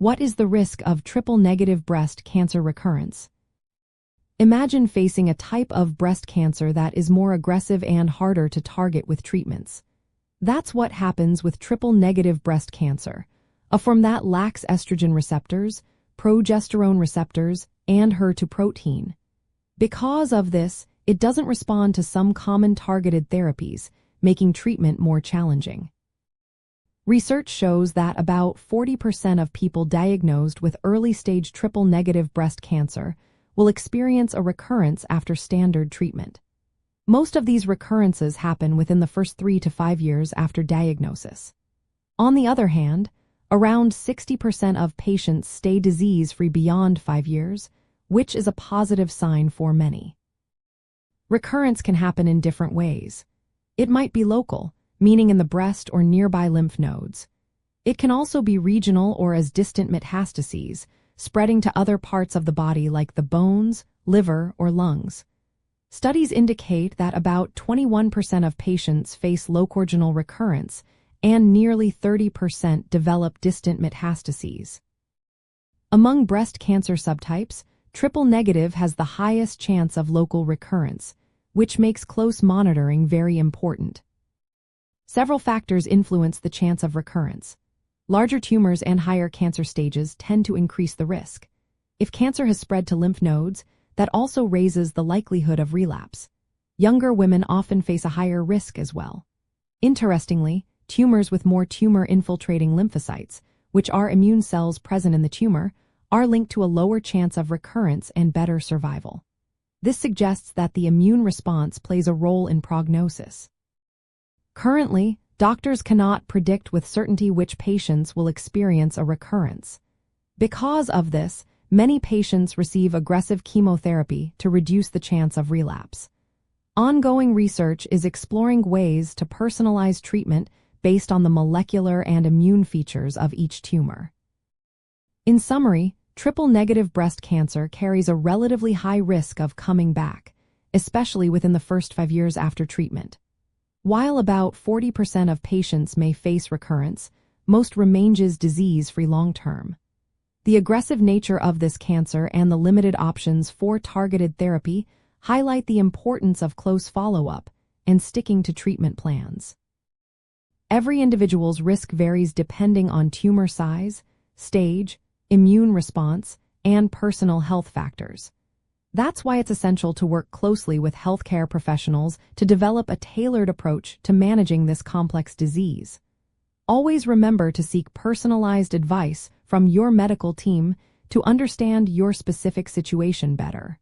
What is the risk of triple-negative breast cancer recurrence? Imagine facing a type of breast cancer that is more aggressive and harder to target with treatments. That's what happens with triple-negative breast cancer, a form that lacks estrogen receptors, progesterone receptors, and HER2 protein. Because of this, it doesn't respond to some common targeted therapies, making treatment more challenging. Research shows that about 40% of people diagnosed with early-stage triple-negative breast cancer will experience a recurrence after standard treatment. Most of these recurrences happen within the first 3 to 5 years after diagnosis. On the other hand, around 60% of patients stay disease-free beyond 5 years, which is a positive sign for many. Recurrence can happen in different ways. It might be local, meaning in the breast or nearby lymph nodes. It can also be regional or as distant metastases, spreading to other parts of the body like the bones, liver, or lungs. Studies indicate that about 21% of patients face locoregional recurrence and nearly 30% develop distant metastases. Among breast cancer subtypes, triple-negative has the highest chance of local recurrence, which makes close monitoring very important. Several factors influence the chance of recurrence. Larger tumors and higher cancer stages tend to increase the risk. If cancer has spread to lymph nodes, that also raises the likelihood of relapse. Younger women often face a higher risk as well. Interestingly, tumors with more tumor-infiltrating lymphocytes, which are immune cells present in the tumor, are linked to a lower chance of recurrence and better survival. This suggests that the immune response plays a role in prognosis. Currently, doctors cannot predict with certainty which patients will experience a recurrence. Because of this, many patients receive aggressive chemotherapy to reduce the chance of relapse. Ongoing research is exploring ways to personalize treatment based on the molecular and immune features of each tumor. In summary, triple-negative breast cancer carries a relatively high risk of coming back, especially within the first 5 years after treatment. While about 40% of patients may face recurrence, most remain disease-free long-term. The aggressive nature of this cancer and the limited options for targeted therapy highlight the importance of close follow-up and sticking to treatment plans. Every individual's risk varies depending on tumor size, stage, immune response, and personal health factors. That's why it's essential to work closely with healthcare professionals to develop a tailored approach to managing this complex disease. Always remember to seek personalized advice from your medical team to understand your specific situation better.